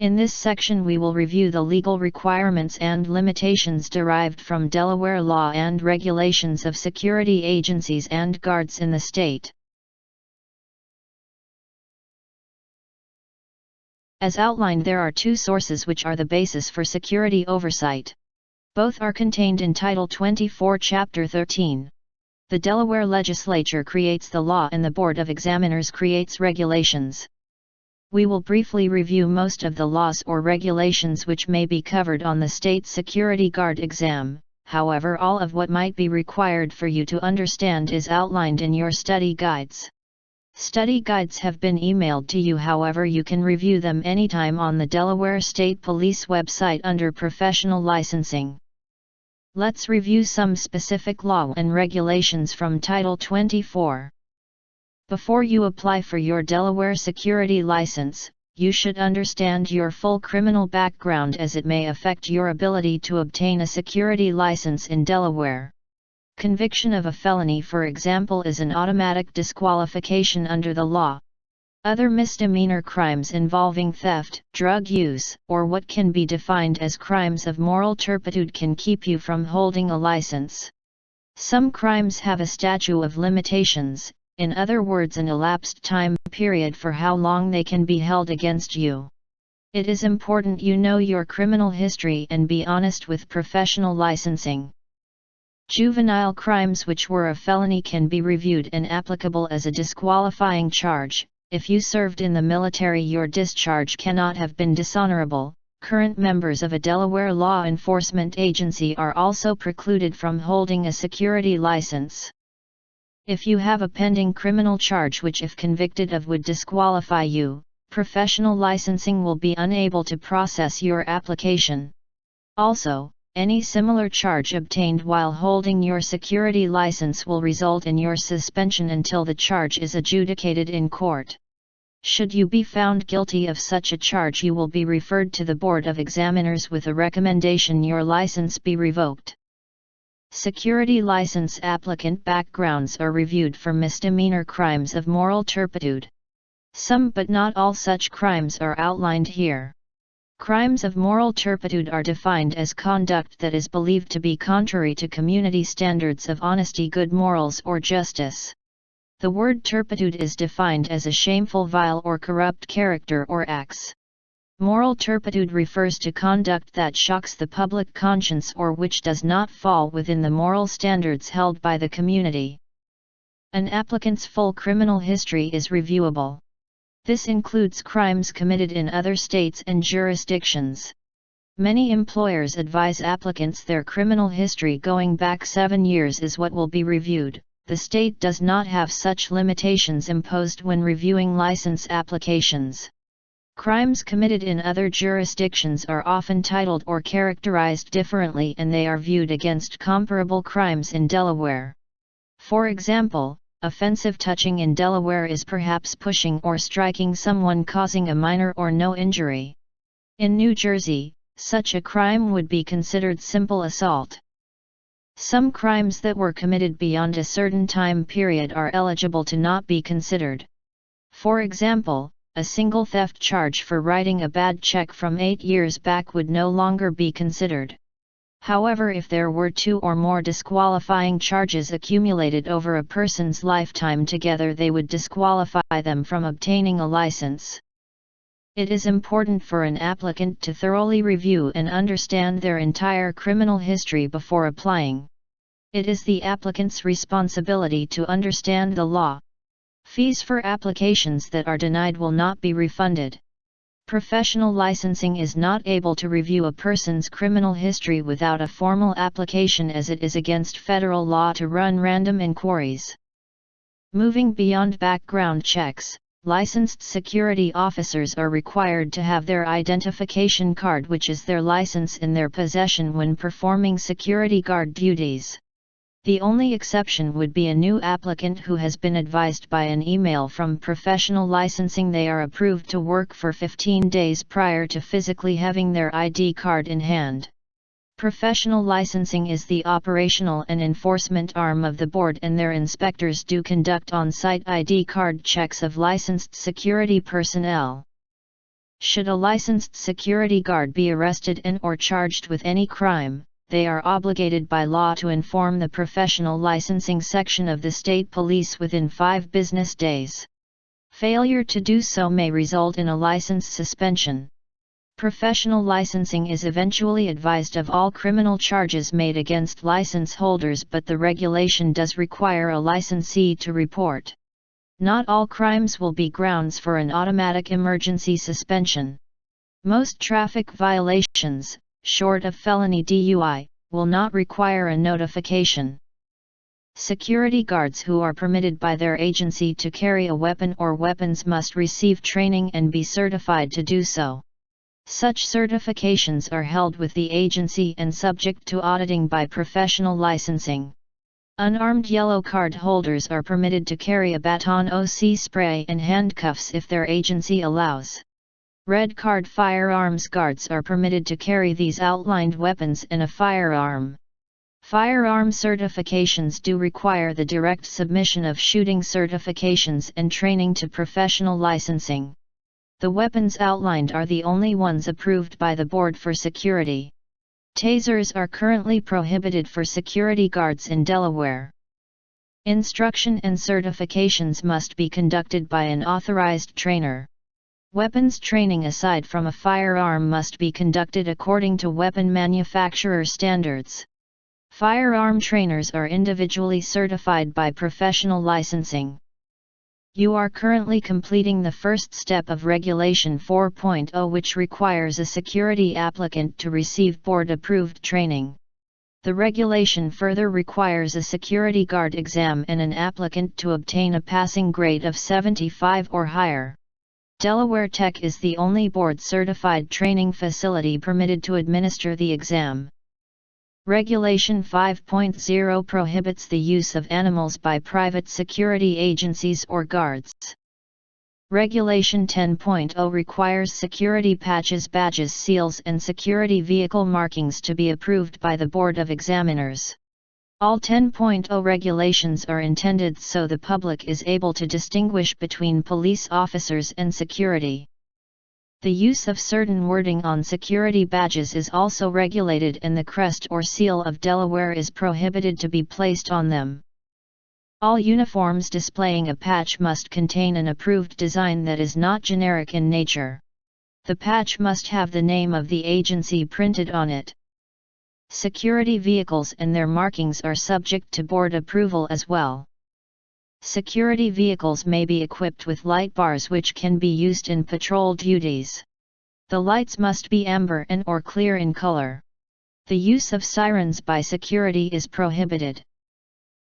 In this section we will review the legal requirements and limitations derived from Delaware law and regulations of security agencies and guards in the state. As outlined, there are two sources which are the basis for security oversight. Both are contained in Title 24, Chapter 13. The Delaware Legislature creates the law and the Board of Examiners creates regulations. We will briefly review most of the laws or regulations which may be covered on the State Security Guard exam. However, all of what might be required for you to understand is outlined in your study guides. Study guides have been emailed to you, however you can review them anytime on the Delaware State Police website under Professional Licensing. Let's review some specific law and regulations from Title 24. Before you apply for your Delaware security license, you should understand your full criminal background as it may affect your ability to obtain a security license in Delaware. Conviction of a felony, for example, is an automatic disqualification under the law. Other misdemeanor crimes involving theft, drug use, or what can be defined as crimes of moral turpitude can keep you from holding a license. Some crimes have a statute of limitations, in other words an elapsed time period for how long they can be held against you. It is important you know your criminal history and be honest with professional licensing. Juvenile crimes which were a felony can be reviewed and applicable as a disqualifying charge. If you served in the military, your discharge cannot have been dishonorable. Current members of a Delaware law enforcement agency are also precluded from holding a security license. If you have a pending criminal charge which if convicted of would disqualify you, professional licensing will be unable to process your application. Also, any similar charge obtained while holding your security license will result in your suspension until the charge is adjudicated in court. Should you be found guilty of such a charge, you will be referred to the Board of Examiners with a recommendation your license be revoked. Security license applicant backgrounds are reviewed for misdemeanor crimes of moral turpitude. Some but not all such crimes are outlined here. Crimes of moral turpitude are defined as conduct that is believed to be contrary to community standards of honesty, good morals, or justice. The word turpitude is defined as a shameful, vile, or corrupt character or acts. Moral turpitude refers to conduct that shocks the public conscience or which does not fall within the moral standards held by the community. An applicant's full criminal history is reviewable. This includes crimes committed in other states and jurisdictions. Many employers advise applicants their criminal history going back 7 years is what will be reviewed. The state does not have such limitations imposed when reviewing license applications. Crimes committed in other jurisdictions are often titled or characterized differently, and they are viewed against comparable crimes in Delaware. For example, offensive touching in Delaware is perhaps pushing or striking someone causing a minor or no injury. In New Jersey, such a crime would be considered simple assault. Some crimes that were committed beyond a certain time period are eligible to not be considered. For example, a single theft charge for writing a bad check from 8 years back would no longer be considered. However, if there were 2 or more disqualifying charges accumulated over a person's lifetime together, they would disqualify them from obtaining a license. It is important for an applicant to thoroughly review and understand their entire criminal history before applying. It is the applicant's responsibility to understand the law. Fees for applications that are denied will not be refunded. Professional licensing is not able to review a person's criminal history without a formal application, as it is against federal law to run random inquiries. Moving beyond background checks, licensed security officers are required to have their identification card, which is their license, in their possession when performing security guard duties. The only exception would be a new applicant who has been advised by an email from professional licensing they are approved to work for 15 days prior to physically having their ID card in hand. Professional licensing is the operational and enforcement arm of the board, and their inspectors do conduct on-site ID card checks of licensed security personnel. Should a licensed security guard be arrested and/or charged with any crime, they are obligated by law to inform the professional licensing section of the state police within 5 business days. Failure to do so may result in a license suspension. Professional licensing is eventually advised of all criminal charges made against license holders, but the regulation does require a licensee to report. Not all crimes will be grounds for an automatic emergency suspension. Most traffic violations, short of felony DUI, will not require a notification. Security guards who are permitted by their agency to carry a weapon or weapons must receive training and be certified to do so. Such certifications are held with the agency and subject to auditing by professional licensing. Unarmed yellow card holders are permitted to carry a baton OC spray and handcuffs if their agency allows. Red card firearms guards are permitted to carry these outlined weapons and a firearm. Firearm certifications do require the direct submission of shooting certifications and training to professional licensing. The weapons outlined are the only ones approved by the Board for Security. Tasers are currently prohibited for security guards in Delaware. Instruction and certifications must be conducted by an authorized trainer. Weapons training aside from a firearm must be conducted according to weapon manufacturer standards. Firearm trainers are individually certified by professional licensing. You are currently completing the first step of Regulation 4.0, which requires a security applicant to receive board-approved training. The regulation further requires a security guard exam and an applicant to obtain a passing grade of 75 or higher. Delaware Tech is the only board-certified training facility permitted to administer the exam. Regulation 5.0 prohibits the use of animals by private security agencies or guards. Regulation 10.0 requires security patches, badges, seals, and security vehicle markings to be approved by the Board of Examiners. All 10.0 regulations are intended so the public is able to distinguish between police officers and security. The use of certain wording on security badges is also regulated, and the crest or seal of Delaware is prohibited to be placed on them. All uniforms displaying a patch must contain an approved design that is not generic in nature. The patch must have the name of the agency printed on it. Security vehicles and their markings are subject to board approval as well. Security vehicles may be equipped with light bars which can be used in patrol duties. The lights must be amber and/or clear in color. The use of sirens by security is prohibited.